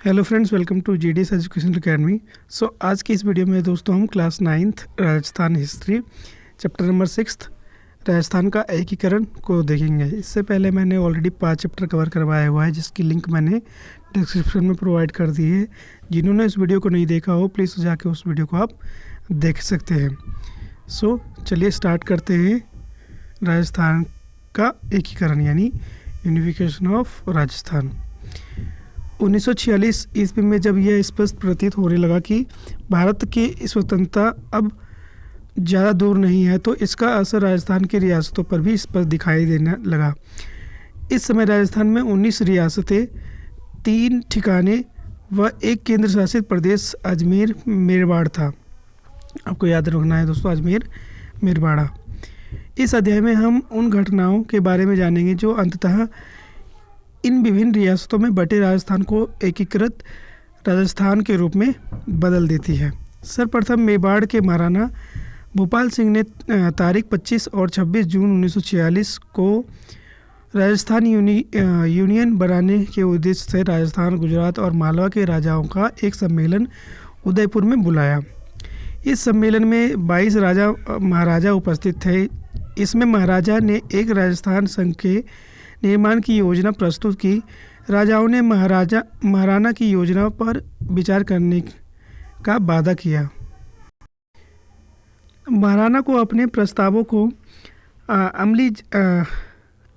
Hello friends, welcome to GDS education academy. आज की इस वीडियो में दोस्तों हम class 9th Rajasthan history chapter number 6 Rajasthan का एकीकरण को देखेंगे। इससे पहले मैंने ऑलरेडी 5 चैप्टर कवर करवाया हुआ है, जिसकी लिंक मैंने डिस्क्रिप्शन में प्रोवाइड कर दी है। जिन्होंने इस वीडियो को नहीं देखा हो प्लीज़ जाके उस वीडियो को आप देख सकते हैं। चलिए स्टार्ट करते हैं राजस्थान का एकीकरण यानी यूनिफिकेशन ऑफ राजस्थान। 1946 ईस्वी में जब यह स्पष्ट प्रतीत होने लगा कि भारत की स्वतंत्रता अब ज़्यादा दूर नहीं है, तो इसका असर राजस्थान की रियासतों पर भी स्पष्ट दिखाई देने लगा। इस समय राजस्थान में 19 रियासतें, 3 ठिकाने व एक केंद्र शासित प्रदेश अजमेर मेरवाड़ था। आपको याद रखना है दोस्तों, अजमेर मेरवाड़ा। इस अध्याय में हम उन घटनाओं के बारे में जानेंगे जो अंततः इन विभिन्न रियासतों में बटे राजस्थान को एकीकृत राजस्थान के रूप में बदल देती है। सर्वप्रथम मेवाड़ के महाराणा भूपाल सिंह ने तारीख 25 और 26 जून 1946 को राजस्थान यूनियन बनाने के उद्देश्य से राजस्थान, गुजरात और मालवा के राजाओं का एक सम्मेलन उदयपुर में बुलाया। इस सम्मेलन में 22 राजा महाराजा उपस्थित थे। इसमें महाराजा ने एक राजस्थान संघ के निर्माण की योजना प्रस्तुत की। राजाओं ने महाराणा की योजना पर विचार करने का वादा किया। महाराणा को अपने प्रस्तावों को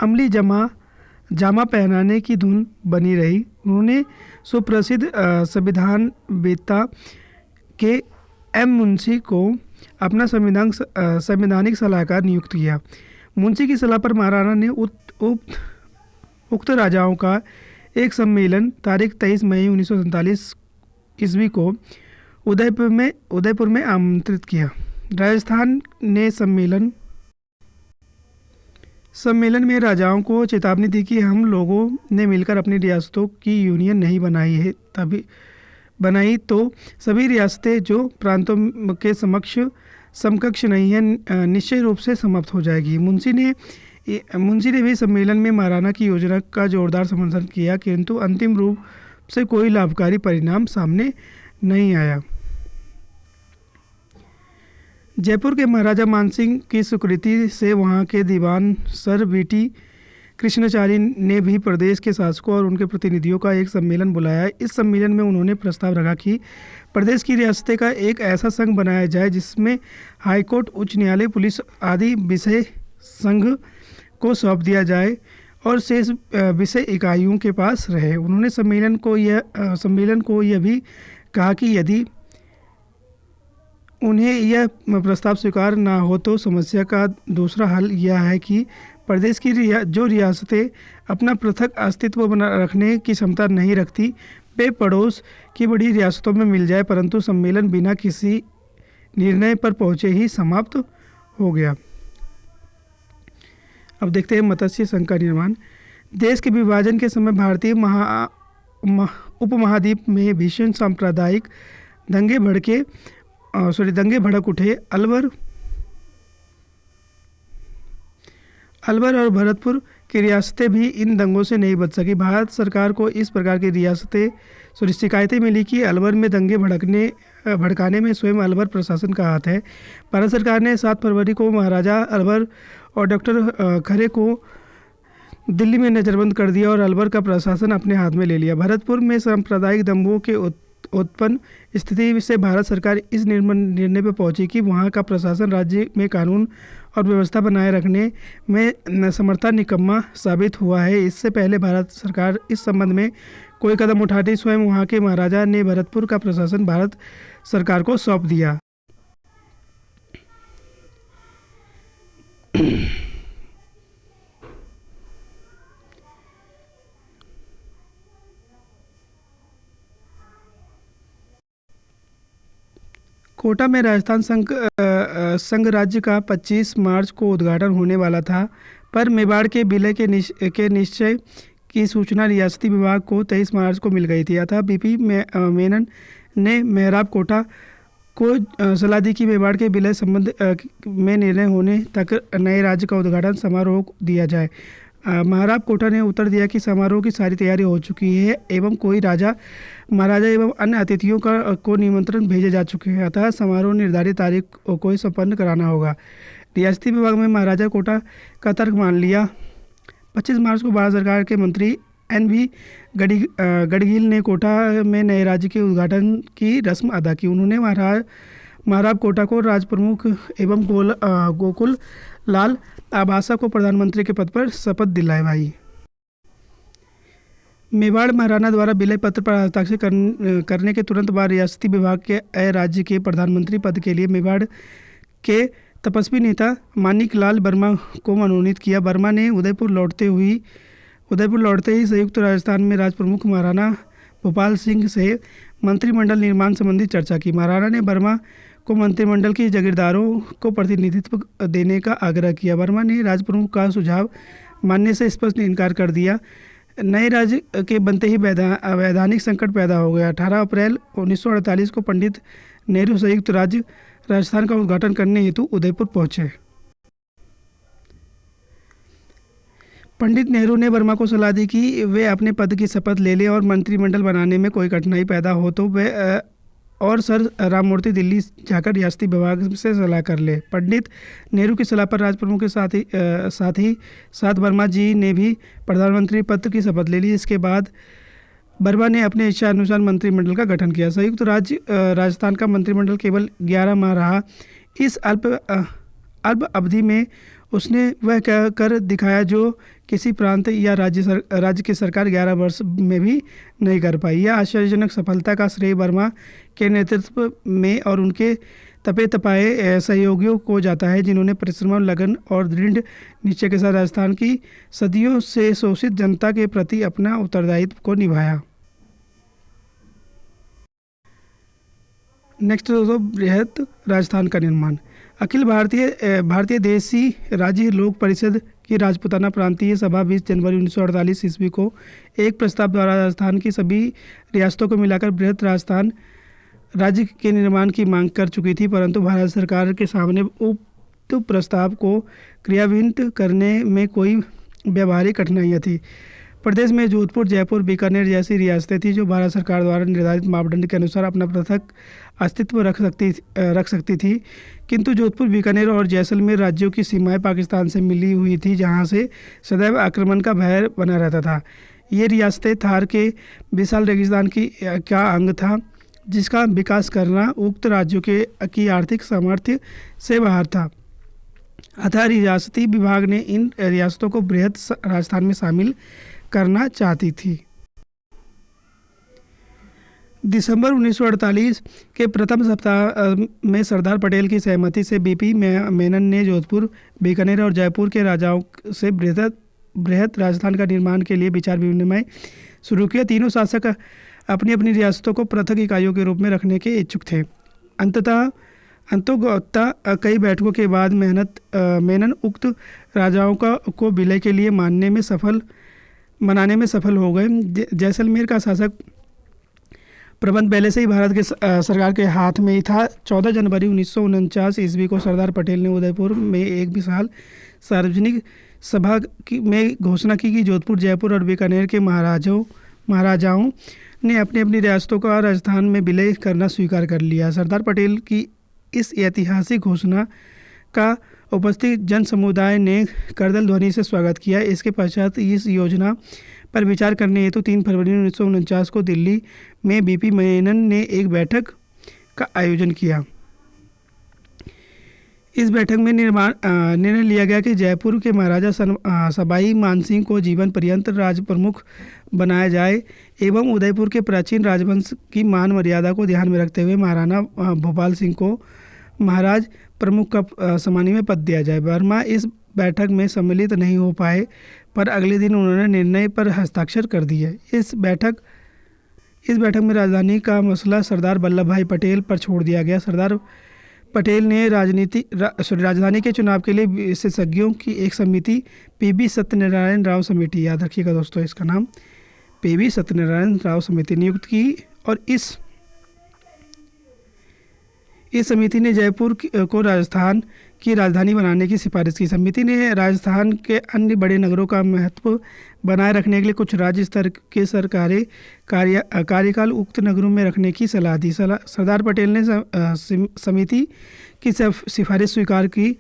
अमली जामा पहनाने की धुन बनी रही। उन्होंने सुप्रसिद्ध संविधानवेत्ता के एम मुंशी को अपना संवैधानिक सलाहकार नियुक्त किया। मुंशी की सलाह पर महाराणा ने उक्त राजाओं का एक सम्मेलन तारीख 23 मई 1947 ईस्वी को उदयपुर में आमंत्रित किया। राजस्थान ने सम्मेलन में राजाओं को चेतावनी दी कि हम लोगों ने मिलकर अपनी रियासतों की यूनियन नहीं बनाई तो सभी रियासतें जो प्रांतों के समकक्ष नहीं है निश्चय रूप से समाप्त हो जाएगी। मुंशी ने भी सम्मेलन में महाराणा की योजना का जोरदार समर्थन किया, किंतु अंतिम रूप से कोई लाभकारी परिणाम सामने नहीं आया। जयपुर के महाराजा मानसिंह की स्वीकृति से वहां के दीवान सर वीटी कृष्णाचार्य ने भी प्रदेश के शासकों और उनके प्रतिनिधियों का एक सम्मेलन बुलाया। इस सम्मेलन में उन्होंने प्रस्ताव रखा कि प्रदेश की रियासतें का एक ऐसा संघ बनाया जाए जिसमें हाईकोर्ट, उच्च न्यायालय, पुलिस आदि विषय संघ को सौंप दिया जाए और शेष विषय इकाइयों के पास रहे। उन्होंने सम्मेलन को यह भी कहा कि यदि उन्हें यह प्रस्ताव स्वीकार ना हो तो समस्या का दूसरा हल यह है कि प्रदेश की जो रियासतें अपना पृथक अस्तित्व बना रखने की क्षमता नहीं रखती, वे पड़ोस की बड़ी रियासतों में मिल जाए। परंतु सम्मेलन बिना किसी निर्णय पर पहुंचे ही समाप्त हो गया। अब देखते हैं मत्स्य संघ का निर्माण। देश के विभाजन के समय भारतीय उपमहाद्वीप में भीषण सांप्रदायिक दंगे भड़क उठे। अलवर और भरतपुर की रियासतें भी इन दंगों से नहीं बच सकी। भारत सरकार को इस प्रकार की शिकायतें मिली कि अलवर में दंगे भड़काने में स्वयं अलवर प्रशासन का हाथ है। भारत सरकार ने 7 फरवरी को महाराजा अलवर और डॉक्टर खरे को दिल्ली में नज़रबंद कर दिया और अलवर का प्रशासन अपने हाथ में ले लिया। भरतपुर में सांप्रदायिक दंगों के उत्पन्न स्थिति से भारत सरकार इस निर्णय पर पहुंची कि वहां का प्रशासन राज्य में कानून और व्यवस्था बनाए रखने में समर्था निकम्मा साबित हुआ है। इससे पहले भारत सरकार इस संबंध में कोई कदम उठाती स्वयं वहां के महाराजा ने भरतपुर का प्रशासन भारत सरकार को सौंप दिया। कोटा में राजस्थान संघ राज्य का 25 मार्च को उद्घाटन होने वाला था, पर मेवाड़ के विलय के निश्चय की सूचना रियासती विभाग को 23 मार्च को मिल गई थी। अतः बीपी मेनन ने मेहराब कोटा को सलाह दी कि मेवाड़ के विलय संबंध में निर्णय होने तक नए राज्य का उद्घाटन समारोह दिया जाए। महाराज कोटा ने उत्तर दिया कि समारोह की सारी तैयारी हो चुकी है एवं कोई राजा महाराजा एवं अन्य अतिथियों को निमंत्रण भेजे जा चुके हैं, अतः समारोह निर्धारित तारीख को ही संपन्न कराना होगा। रियासती विभाग में महाराजा कोटा का तर्क मान लिया। 25 मार्च को भारत सरकार के मंत्री NV गडगिल ने कोटा में नए राज्य के उद्घाटन की रस्म अदा की। उन्होंने महाराज कोटा को राज प्रमुख एवं गोकुल लाल आभासा को प्रधानमंत्री के पद पर शपथ दिलवाई। मेवाड़ महाराणा द्वारा विलय पत्र पर हस्ताक्षर करने के तुरंत बाद रियासती विभाग के राज्य के प्रधानमंत्री पद के लिए मेवाड़ के तपस्वी नेता मानिक लाल वर्मा को मनोनीत किया। वर्मा ने उदयपुर लौटते ही संयुक्त राजस्थान में राज प्रमुख महाराणा भोपाल सिंह से मंत्रिमंडल निर्माण संबंधी चर्चा की। महाराणा ने वर्मा को मंत्रिमंडल के जागीरदारों को प्रतिनिधित्व देने का आग्रह किया। वर्मा ने राजप्रमुख का सुझाव मानने से स्पष्ट इनकार कर दिया। नए राज्य के बनते ही वैधानिक संकट पैदा हो गया। 18 अप्रैल 1948 को पंडित नेहरू संयुक्त राज्य राजस्थान का उद्घाटन करने हेतु उदयपुर पहुंचे। पंडित नेहरू ने वर्मा को सलाह दी कि वे अपने पद की शपथ ले लें और मंत्रिमंडल बनाने में कोई कठिनाई पैदा हो तो वे और सर राममूर्ति दिल्ली जाकर रियासती विभाग से सलाह कर ले। पंडित नेहरू की सलाह पर राजप्रमुख के साथ वर्मा जी ने भी प्रधानमंत्री पद की शपथ ले ली। इसके बाद वर्मा ने अपने इच्छा अनुसार मंत्रिमंडल का गठन किया। संयुक्त राज्य राजस्थान का मंत्रिमंडल केवल 11 माह रहा। इस अल्प अवधि में उसने वह कर दिखाया जो किसी प्रांत या राज्य की सरकार 11 वर्ष में भी नहीं कर पाई। यह आश्चर्यजनक सफलता का श्रेय वर्मा के नेतृत्व में और उनके तपे तपाए सहयोगियों को जाता है, जिन्होंने परिश्रम, लगन और दृढ़ निश्चय के साथ राजस्थान की सदियों से शोषित जनता के प्रति अपना उत्तरदायित्व को निभाया। नेक्स्ट दोस्तों, बृहत राजस्थान का निर्माण। अखिल भारतीय देशी राज्य लोक परिषद की राजपूताना प्रांतीय सभा 20 जनवरी 1948 ईस्वी को एक प्रस्ताव द्वारा राजस्थान की सभी रियासतों को मिलाकर बृहत राजस्थान राज्य के निर्माण की मांग कर चुकी थी, परंतु भारत सरकार के सामने उक्त प्रस्ताव को क्रियान्वित करने में कोई व्यावहारिक कठिनाइयाँ थी। प्रदेश में जोधपुर, जयपुर, बीकानेर जैसी रियासतें थीं जो भारत सरकार द्वारा निर्धारित मापदंड के अनुसार अपना पृथक अस्तित्व रख सकती थी, किंतु जोधपुर, बीकानेर और जैसलमेर राज्यों की सीमाएं पाकिस्तान से मिली हुई थी, जहां से सदैव आक्रमण का भय बना रहता था। ये रियासतें थार के विशाल रेगिस्तान का अंग था, जिसका विकास करना उक्त राज्यों की आर्थिक सामर्थ्य से बाहर था। अतः रियासती विभाग ने इन रियासतों को बृहत राजस्थान में शामिल करना चाहती थी। दिसंबर 1948 के प्रथम सप्ताह में सरदार पटेल की सहमति से BP मेनन ने जोधपुर, बीकानेर और जयपुर के राजाओं से बृहत राजस्थान का निर्माण के लिए विचार विनिमय शुरू किया। तीनों शासक अपनी अपनी रियासतों को पृथक इकाइयों के रूप में रखने के इच्छुक थे। अंततः कई बैठकों के बाद मेनन उक्त राजाओं को विलय के लिए मनाने में सफल हो गए। जैसलमेर का शासक प्रबंध पहले से ही भारत के सरकार के हाथ में ही था। 14 जनवरी 1949 ईस्वी को सरदार पटेल ने उदयपुर में एक विशाल सार्वजनिक सभा में घोषणा की कि जोधपुर, जयपुर और बीकानेर के महाराजाओं ने अपनी अपनी रियासतों का राजस्थान में विलय करना स्वीकार कर लिया। सरदार पटेल की इस ऐतिहासिक घोषणा का उपस्थित जन समुदाय ने करदल ध्वनि से स्वागत किया। इसके पश्चात इस योजना पर विचार करने हेतु 3 फरवरी 1949 को दिल्ली में BP मेनन ने एक बैठक का आयोजन किया। इस बैठक में निर्णय लिया गया कि जयपुर के महाराजा सवाई मानसिंह को जीवन पर्यंत राज प्रमुख बनाया जाए एवं उदयपुर के प्राचीन राजवंश की मान मर्यादा को ध्यान में रखते हुए महाराणा भोपाल सिंह को महाराज प्रमुख का सामान्य पद दिया जाए। वर्मा इस बैठक में सम्मिलित नहीं हो पाए, पर अगले दिन उन्होंने निर्णय पर हस्ताक्षर कर दिए। इस बैठक में राजधानी का मसला सरदार वल्लभ भाई पटेल पर छोड़ दिया गया। सरदार पटेल ने राजधानी के चुनाव के लिए विशेषज्ञों की एक समिति PB सत्यनारायण राव समिति, याद रखिएगा दोस्तों इसका नाम, PB सत्यनारायण राव समिति नियुक्त की और इस समिति ने जयपुर को राजस्थान की राजधानी बनाने की सिफारिश की। समिति ने राजस्थान के अन्य बड़े नगरों का महत्व बनाए रखने के लिए कुछ राज्य स्तर के सरकारी कार्यकाल उक्त नगरों में रखने की सलाह दी। सरदार पटेल ने समिति की सिफारिश स्वीकार की।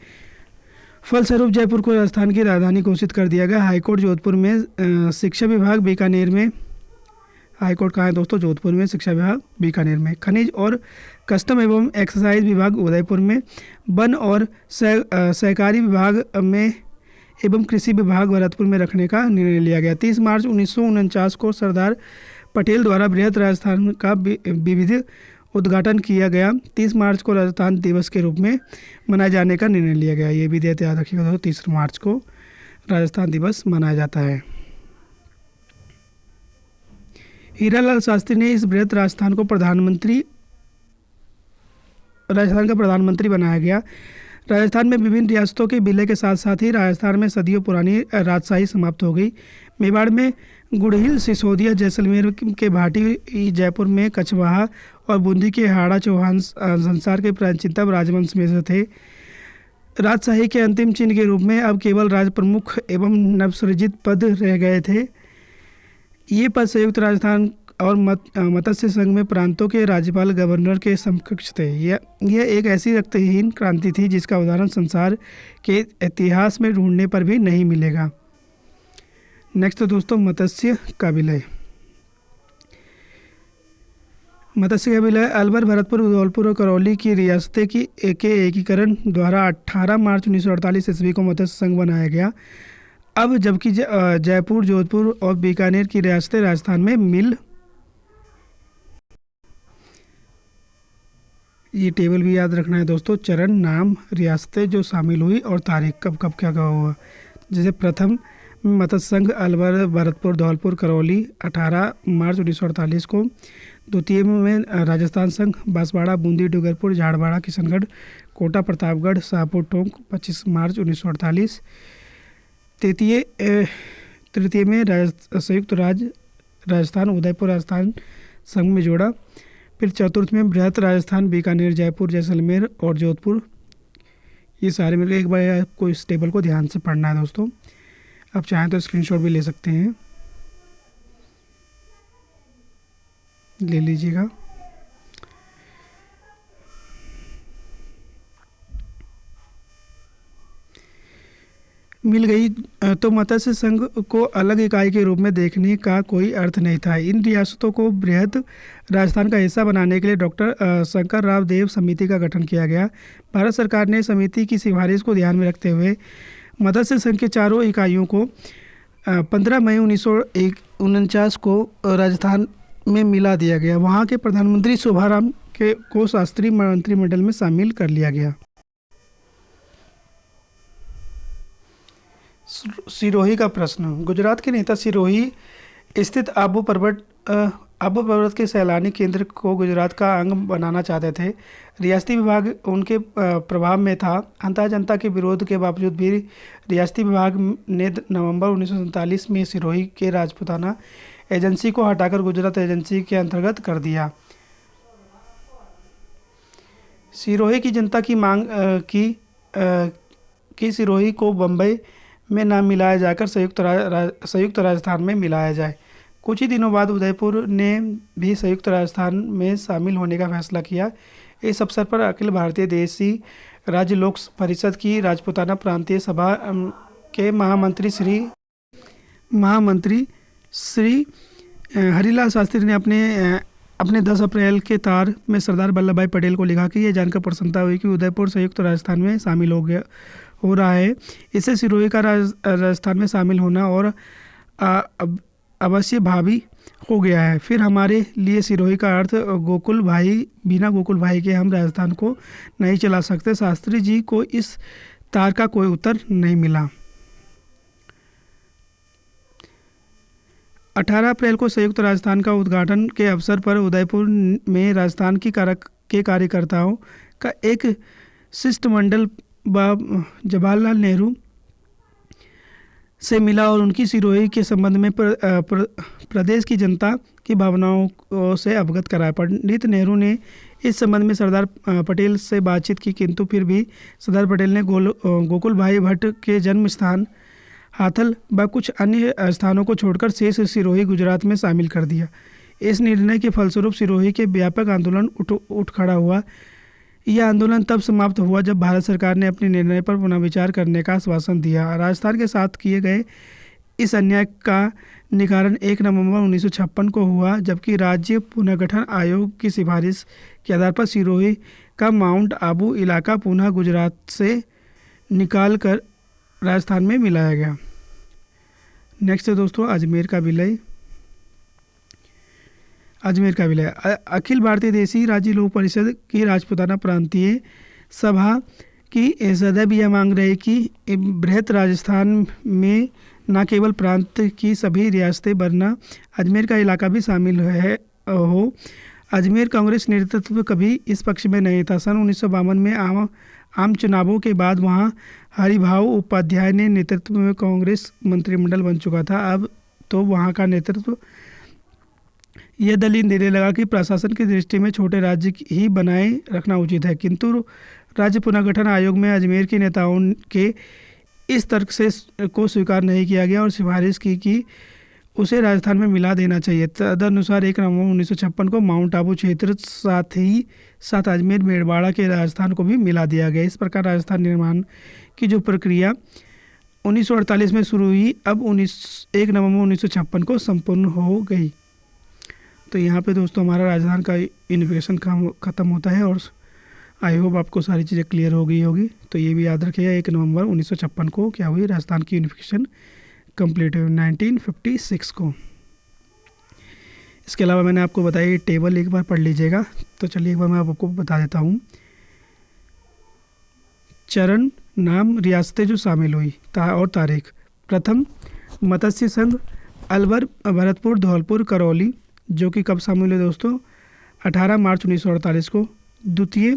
फलस्वरूप जयपुर को राजस्थान की राजधानी घोषित कर दिया गया। हाईकोर्ट जोधपुर में, शिक्षा विभाग बीकानेर में। हाईकोर्ट कहाँ है दोस्तों? जोधपुर में। शिक्षा विभाग बीकानेर में। खनिज और कस्टम एवं एक्साइज विभाग उदयपुर में। वन और सहकारी विभाग में एवं कृषि विभाग भरतपुर में रखने का निर्णय लिया गया। 30 मार्च 1949 को सरदार पटेल द्वारा बृहद राजस्थान का विविध उद्घाटन किया गया। 30 मार्च को राजस्थान दिवस के रूप में मनाए जाने का निर्णय लिया गया। ये भी याद रखिएगा दोस्तों, 30 मार्च को राजस्थान दिवस मनाया जाता है। हीरालाल शास्त्री ने इस बृहद राजस्थान का प्रधानमंत्री बनाया गया। राजस्थान में विभिन्न रियासतों के विलय के साथ साथ ही राजस्थान में सदियों पुरानी राजशाही समाप्त हो गई। मेवाड़ में गुड़हिल, सिसोदिया, जैसलमेर के भाटी, जयपुर में कछवाहा और बूंदी के हाड़ा चौहान संसार के प्राचीनतम राजवंश में से थे। राजशाही के अंतिम चिन्ह के रूप में अब केवल राज प्रमुख एवं नवसृजित पद रह गए थे। ये पद संयुक्त राजस्थान और मत्स्य संघ में प्रांतों के राज्यपाल गवर्नर के समकक्ष थे। यह एक ऐसी रक्तहीन क्रांति थी जिसका उदाहरण संसार के इतिहास में ढूंढने पर भी नहीं मिलेगा। नेक्स्ट दोस्तों, मत्स्य का विलय। मत्स्य का विलय अलवर, भरतपुर, धौलपुर और करौली की रियासतें के एकीकरण द्वारा 18 मार्च 1948 ईस्वी को मत्स्य संघ बनाया गया। अब जबकि जयपुर, जोधपुर और बीकानेर की रियासतें राजस्थान में मिल, ये टेबल भी याद रखना है दोस्तों। चरण, नाम, रियासतें जो शामिल हुई और तारीख, कब कब क्या क्या हुआ। जैसे प्रथम मत्स्य संघ अलवर, भरतपुर, धौलपुर, करौली 18 मार्च 1948 को। द्वितीय में राजस्थान संघ बांसवाड़ा, बूंदी, डूंगरपुर, झाड़वाड़ा, किशनगढ़, कोटा, प्रतापगढ़, शाहपुर, टोंक 25 मार्च 1948। तृतीय में संयुक्त राज्य राजस्थान उदयपुर राजस्थान संघ में जोड़ा। फिर चतुर्थ में बृहद राजस्थान बीकानेर, जयपुर, जैसलमेर और जोधपुर, ये सारे मिलकर। एक बार आपको इस टेबल को ध्यान से पढ़ना है दोस्तों। आप चाहें तो स्क्रीनशॉट भी ले सकते हैं, ले लीजिएगा। मिल गई तो मत्स्य संघ को अलग इकाई के रूप में देखने का कोई अर्थ नहीं था। इन रियासतों को बृहद राजस्थान का हिस्सा बनाने के लिए डॉक्टर शंकर राव देव समिति का गठन किया गया। भारत सरकार ने समिति की सिफारिश को ध्यान में रखते हुए मत्स्य संघ के चारों इकाइयों को 15 मई 1949 को राजस्थान में मिला दिया गया। वहाँ के प्रधानमंत्री शोभाराम को शास्त्री मंत्रिमंडल में शामिल कर लिया गया। सिरोही का प्रश्न। गुजरात के नेता सिरोही स्थित आबू पर्वत के सैलानी केंद्र को गुजरात का अंग बनाना चाहते थे। रियासती विभाग उनके प्रभाव में था। जनता के विरोध के बावजूद भी रियासती विभाग ने नवंबर 1947 में सिरोही के राजपूताना एजेंसी को हटाकर गुजरात एजेंसी के अंतर्गत कर दिया। सिरोही की जनता की मांग की सिरोही को बम्बई में न मिलाया जाकर संयुक्त राजस्थान में मिलाया जाए। कुछ ही दिनों बाद उदयपुर ने भी संयुक्त राजस्थान में शामिल होने का फैसला किया। इस अवसर पर अखिल भारतीय देशी राज्य लोक परिषद की राजपूताना प्रांतीय सभा के महामंत्री श्री हरिलाल शास्त्री ने अपने 10 अप्रैल के तार में सरदार वल्लभ भाई पटेल को लिखा कि यह जानकर प्रसन्नता हुई कि उदयपुर संयुक्त राजस्थान में शामिल हो रहा है। इससे सिरोही का राजस्थान में शामिल होना और अवश्य भावी हो गया है। फिर हमारे लिए सिरोही का अर्थ गोकुल भाई, बिना गोकुल भाई के हम राजस्थान को नहीं चला सकते। शास्त्री जी को इस तार का कोई उत्तर नहीं मिला। 18 अप्रैल को संयुक्त राजस्थान का उद्घाटन के अवसर पर उदयपुर में राजस्थान के कार्यकर्ताओं का एक शिष्टमंडल जवाहरलाल नेहरू से मिला और उनकी सिरोही के संबंध में प्रदेश की जनता की भावनाओं से अवगत कराया। पंडित नेहरू ने इस संबंध में सरदार पटेल से बातचीत की, किंतु फिर भी सरदार पटेल ने गोकुल भाई भट्ट के जन्म स्थान हाथल व कुछ अन्य स्थानों को छोड़कर शेष सिरोही गुजरात में शामिल कर दिया। इस निर्णय के फलस्वरूप सिरोही के व्यापक आंदोलन उठ खड़ा हुआ। यह आंदोलन तब समाप्त हुआ जब भारत सरकार ने अपने निर्णय पर पुनर्विचार करने का आश्वासन दिया। राजस्थान के साथ किए गए इस अन्याय का निवारण 1 नवंबर 1956 को हुआ, जबकि राज्य पुनर्गठन आयोग की सिफारिश के आधार पर सिरोही का माउंट आबू इलाका पुनः गुजरात से निकाल कर राजस्थान में मिलाया गया। नेक्स्ट है दोस्तों अजमेर का विलय। अजमेर का विलय अखिल भारतीय देशी राज्य लोक परिषद की राजपूताना प्रांतीय सभा की सदैव यह मांग रही कि बृहत राजस्थान में न केवल प्रांत की सभी रियासतें वरना अजमेर का इलाका भी शामिल हो। अजमेर कांग्रेस नेतृत्व कभी इस पक्ष में नहीं था। सन 1952 में आम चुनावों के बाद वहां हरिभाऊ उपाध्याय ने नेतृत्व में कांग्रेस मंत्रिमंडल बन चुका था। अब तो वहां का नेतृत्व यह दलील देने लगा कि प्रशासन की दृष्टि में छोटे राज्य ही बनाए रखना उचित है, किंतु राज्य पुनर्गठन आयोग में अजमेर के नेताओं के इस तर्क को स्वीकार नहीं किया गया और सिफारिश की कि उसे राजस्थान में मिला देना चाहिए। तदनुसार 1 नवंबर 1956 को माउंट आबू क्षेत्र साथ ही साथ अजमेर मेड़वाड़ा के राजस्थान को भी मिला दिया गया। इस प्रकार राजस्थान निर्माण की जो प्रक्रिया 1948 में शुरू हुई, अब 1 नवंबर 1956 को संपूर्ण हो गई। तो यहाँ पे दोस्तों हमारा राजस्थान का यूनिफिकेशन ख़त्म होता है और आई होप आपको सारी चीज़ें क्लियर हो गई होगी। तो ये भी याद रखिएगा 1 नवंबर 1956 को क्या हुई, राजस्थान की यूनिफिकेशन कंप्लीट हुई 1956 को। इसके अलावा मैंने आपको बताया टेबल एक बार पढ़ लीजिएगा। तो चलिए एक बार मैं आपको बता देता हूँ। चरण नाम रियासतें जो शामिल हुई और तारीख। प्रथम मत्स्य संघ अलवर भरतपुर धौलपुर करौली, जो कि कब शामिल हुए दोस्तों 18 मार्च 1948 को। द्वितीय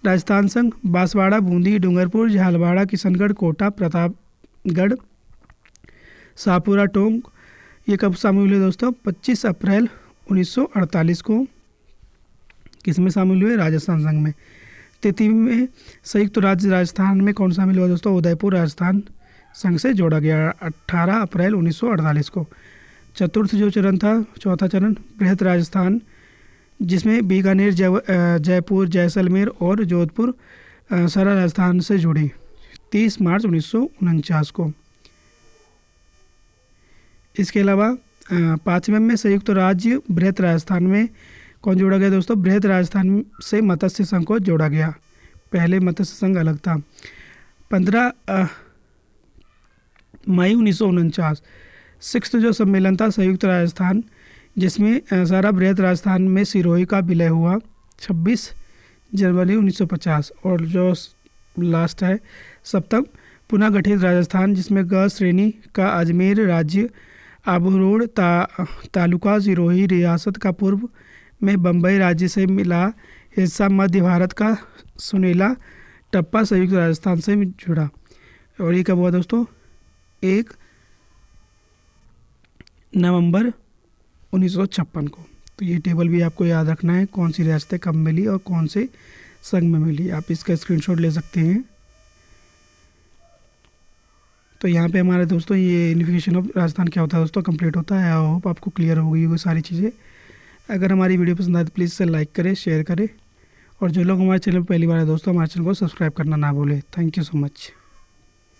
राजस्थान संघ बांसवाड़ा बूंदी डूंगरपुर झालवाड़ा किशनगढ़ कोटा प्रतापगढ़ शाहपुरा टोंक, ये कब शामिल हुए दोस्तों 25 अप्रैल 1948 को। किसमें शामिल हुए, राजस्थान संघ में। तृतीय में संयुक्त राज्य राजस्थान में कौन शामिल हुआ दोस्तों, उदयपुर राजस्थान संघ से जोड़ा गया 18 अप्रैल 1948 को। चतुर्थ जो चरण था, चौथा चरण बृहत राजस्थान, जिसमें बीकानेर जयपुर जैसलमेर और जोधपुर सारा राजस्थान से जुड़ी 30 मार्च 1949 को। इसके अलावा पाँचवें में संयुक्त राज्य बृहत राजस्थान में कौन जोड़ा गया दोस्तों, बृहत राजस्थान से मत्स्य संघ को जोड़ा गया। पहले मत्स्य संघ अलग था। 15 मई 1949 सिक्स्थ जो सम्मेलन था संयुक्त राजस्थान, जिसमें सारा बृहत राजस्थान में सिरोही का विलय हुआ 26 जनवरी 1950। और जो लास्ट है सप्तम पुनः गठित राजस्थान, जिसमें ग श्रेणी का अजमेर राज्य आबूरोड तालुका सिरोही रियासत का पूर्व में बम्बई राज्य से मिला हिस्सा मध्य भारत का सुनेला टप्पा संयुक्त राजस्थान से जुड़ा। और ये कब हुआ दोस्तों 1 नवंबर 1956 को। तो ये टेबल भी आपको याद रखना है, कौन सी रियासतें कब मिली और कौन से संघ में मिली। आप इसका स्क्रीनशॉट ले सकते हैं। तो यहाँ पे हमारे दोस्तों ये यूनिफिकेशन ऑफ राजस्थान क्या होता है दोस्तों कंप्लीट होता है। आई होप आपको क्लियर हो गई होगी सारी चीज़ें। अगर हमारी वीडियो पसंद आए तो प्लीज़ इसे लाइक करें, शेयर करें, और जो लोग हमारे चैनल पर पहली बार है दोस्तों हमारे चैनल को सब्सक्राइब करना ना भूलें। Thank you so much.